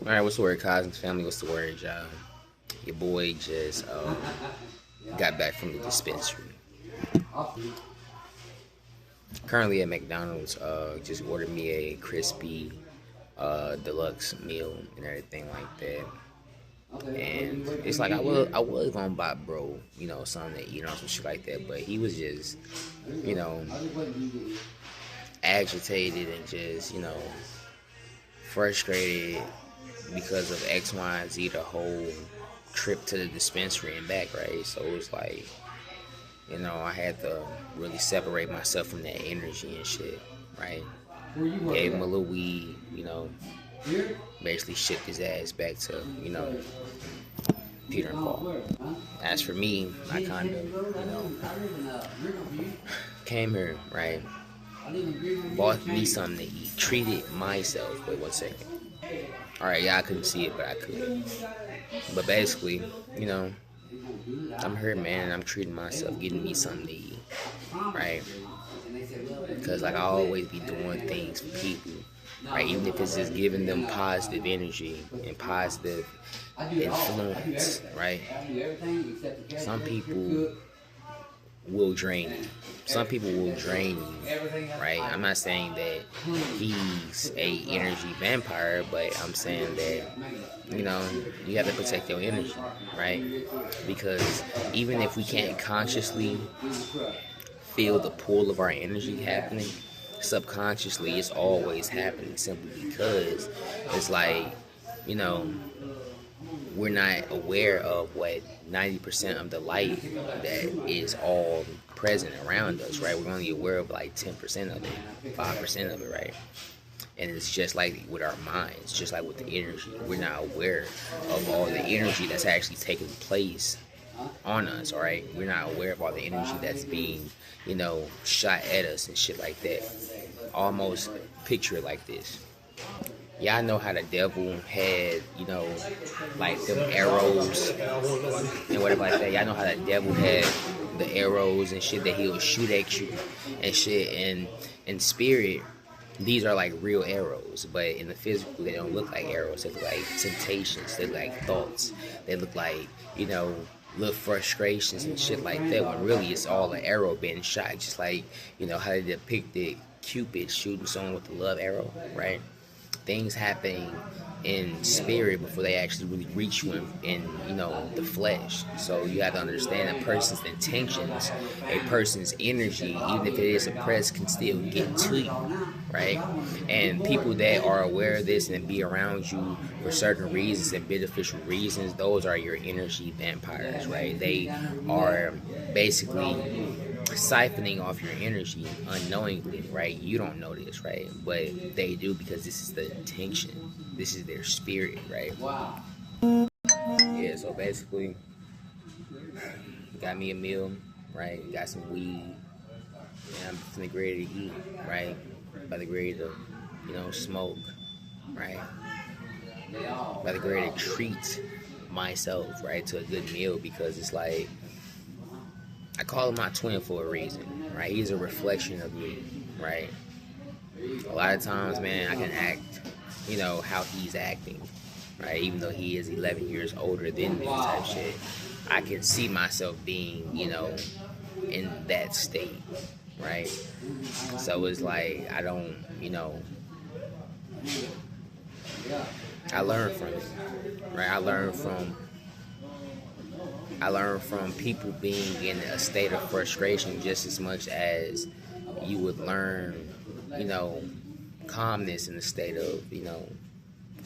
All right, what's the word, Cosmos family? What's the word, y'all? Your boy just got back from the dispensary. Currently at McDonald's, just ordered me a crispy deluxe meal and everything like that. And it's like I was gonna buy bro, something to eat or some shit like that, but he was just, you know, agitated and just, frustrated because of X, Y, and Z the whole trip to the dispensary and back, right? So it was like, I had to really separate myself from that energy and shit, right? Gave him a little weed, basically shipped his ass back to, Peter and Paul. As for me, I kind of, came here, right? Bought me something to eat, treated myself. Wait 1 second. All right, yeah, I couldn't see it, but I could. But basically, you know, I'm here, man. I'm treating myself, getting me something to eat, right? Because like I always be doing things for people, right? Even if it's just giving them positive energy and positive influence, right? Some people will drain you. Some people will drain you, right? I'm not saying that he's a energy vampire, but I'm saying that you have to protect your energy, right? Because even if we can't consciously feel the pull of our energy happening, subconsciously it's always happening simply because it's like, you know, we're not aware of what 90% of the light that is all present around us, right? We're only aware of like 10% of it, 5% of it, right? And it's just like with our minds, just like with the energy. We're not aware of all the energy that's actually taking place on us, all right? We're not aware of all the energy that's being, shot at us and shit like that. Almost picture it like this. Y'all know how the devil had, like them arrows and whatever like that. Y'all know how the devil had the arrows and shit that he'll shoot at you and shit. And in spirit, these are like real arrows, but in the physical, they don't look like arrows. They look like temptations. They look like thoughts. They look like, little frustrations and shit like that. When really it's all an arrow being shot, just like how they depicted Cupid shooting someone with the love arrow, right? Things happening in spirit before they actually really reach you in the flesh. So you have to understand a person's intentions, a person's energy, even if it is suppressed, can still get to you, right? And people that are aware of this and be around you for certain reasons and beneficial reasons, those are your energy vampires, right? They are basically siphoning off your energy unknowingly, right? You don't know this, right? But they do because this is the intention. This is their spirit, right? Yeah, so basically, got me a meal, right? Got some weed, and I'm finna get ready to eat, right? About to get ready to, smoke, right? About to get ready to treat myself, right, to a good meal because it's like, I call him my twin for a reason, right? He's a reflection of me, right? A lot of times, man, I can act, how he's acting, right? Even though he is 11 years older than me type shit. I can see myself being, in that state, right? So it's like, I don't, I learn from it, right? I learned from people being in a state of frustration just as much as you would learn, calmness in a state of,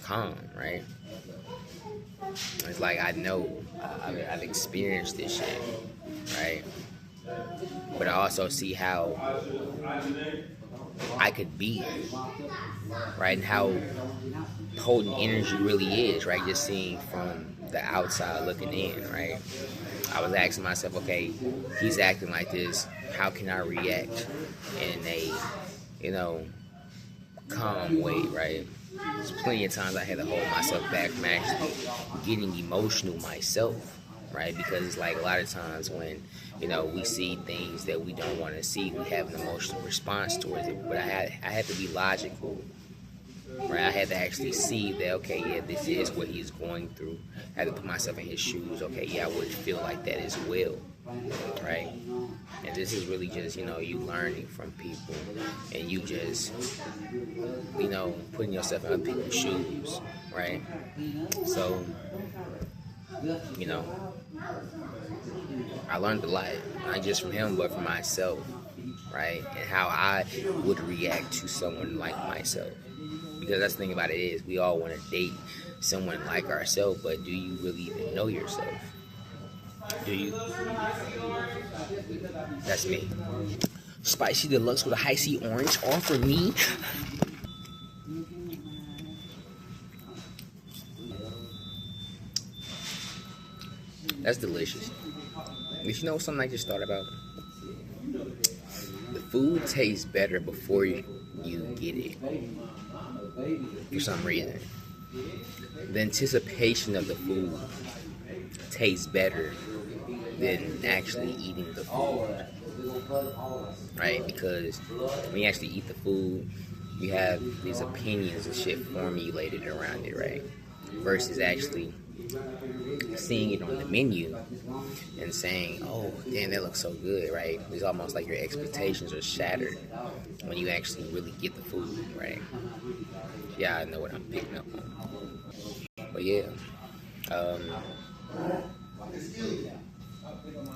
calm, right? It's like I know I've experienced this shit, right? But I also see how I could be, right? And how potent energy really is, right? Just seeing from the outside looking in, right? I was asking myself, okay, he's acting like this. How can I react in a, calm way, right? There's plenty of times I had to hold myself back from actually getting emotional myself, right? Because it's like a lot of times when, we see things that we don't want to see, we have an emotional response towards it. But I had to be logical right? I had to actually see that, okay, yeah, this is what he's going through. I had to put myself in his shoes. Okay, yeah, I would feel like that as well, right? And this is really just, you know, you learning from people and you just, you know, putting yourself in other people's shoes, right? So, you know, I learned a lot, not just from him, but from myself, right? And how I would react to someone like myself. Because that's the thing about it is, we all want to date someone like ourselves, but do you really even know yourself? Do you? That's me. Spicy Deluxe with a high C orange, all for me. That's delicious. But you know something I just thought about? The food tastes better before you get it. For some reason. The anticipation of the food tastes better than actually eating the food. Right? Because when you actually eat the food, you have these opinions and shit formulated around it, right? Versus actually seeing it on the menu and saying, oh, damn, that looks so good, right? It's almost like your expectations are shattered when you actually really get the food, right? Yeah, I know what I'm picking up on. But yeah,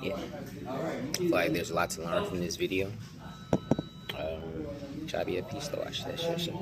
yeah, I feel like there's a lot to learn from this video. Try to be at peace to watch that shit.